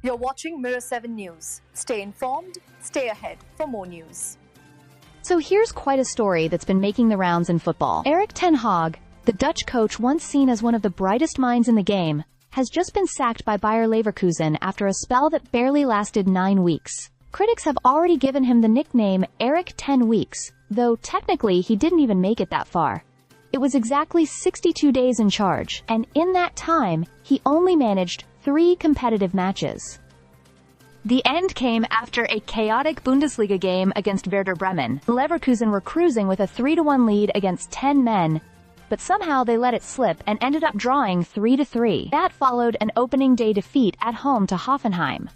You're watching Mirror 7 News. Stay informed, stay ahead for more news. So here's quite a story that's been making the rounds in football. Erik ten Hag, the Dutch coach once seen as one of the brightest minds in the game, has just been sacked by Bayer Leverkusen after a spell that barely lasted 9 weeks. Critics have already given him the nickname Erik 10 Weeks, though technically he didn't even make it that far. It was exactly 62 days in charge, and in that time, he only managed 3 competitive matches. The end came after a chaotic Bundesliga game against Werder Bremen. Leverkusen were cruising with a 3-1 lead against 10 men, but somehow they let it slip and ended up drawing 3-3. That followed an opening day defeat at home to Hoffenheim.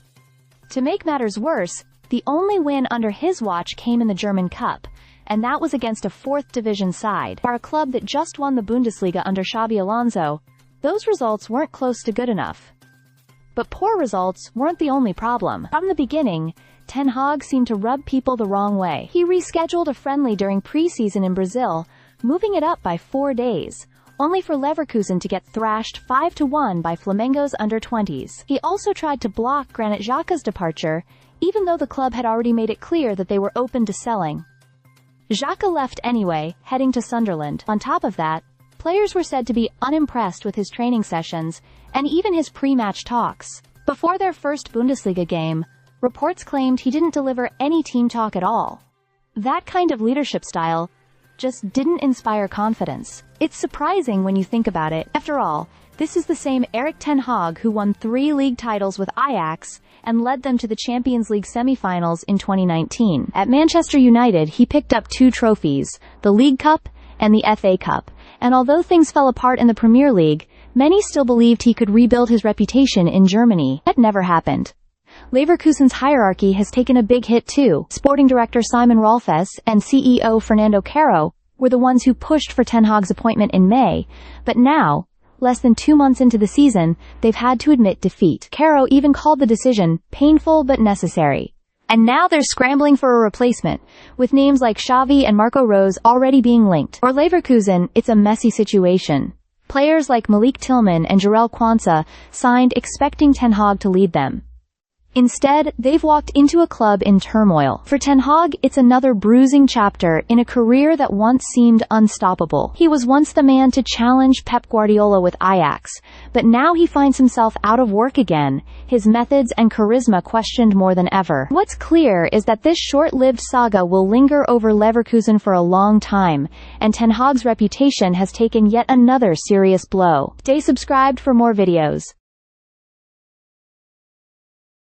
To make matters worse, the only win under his watch came in the German Cup, and that was against a 4th division side, a club that just won the Bundesliga under Xabi Alonso. Those results weren't close to good enough. But poor results weren't the only problem. From the beginning, Ten Hag seemed to rub people the wrong way. He rescheduled a friendly during preseason in Brazil, moving it up by 4 days, only for Leverkusen to get thrashed 5-1 by Flamengo's under-20s. He also tried to block Granit Xhaka's departure, even though the club had already made it clear that they were open to selling. Xhaka left anyway, heading to Sunderland. On top of that, players were said to be unimpressed with his training sessions and even his pre-match talks. Before their first Bundesliga game, reports claimed he didn't deliver any team talk at all. That kind of leadership style just didn't inspire confidence. It's surprising when you think about it. After all, this is the same Erik ten Hag who won 3 league titles with Ajax and led them to the Champions League semi-finals in 2019. At Manchester United, he picked up 2 trophies, the League Cup and the FA Cup, and although things fell apart in the Premier League, many still believed he could rebuild his reputation in Germany. That never happened. Leverkusen's hierarchy has taken a big hit too. Sporting director Simon Rolfes and CEO Fernando Caro were the ones who pushed for Ten Hag's appointment in May, but now, less than 2 months into the season, they've had to admit defeat. Caro even called the decision painful but necessary. And now they're scrambling for a replacement, with names like Xavi and Marco Rose already being linked. For Leverkusen, it's a messy situation. Players like Malik Tillman and Jarell Quansah signed expecting Ten Hag to lead them. Instead, they've walked into a club in turmoil. For Ten Hag, it's another bruising chapter in a career that once seemed unstoppable. He was once the man to challenge Pep Guardiola with Ajax, but now he finds himself out of work again, his methods and charisma questioned more than ever. What's clear is that this short-lived saga will linger over Leverkusen for a long time, and Ten Hag's reputation has taken yet another serious blow. Stay subscribed for more videos.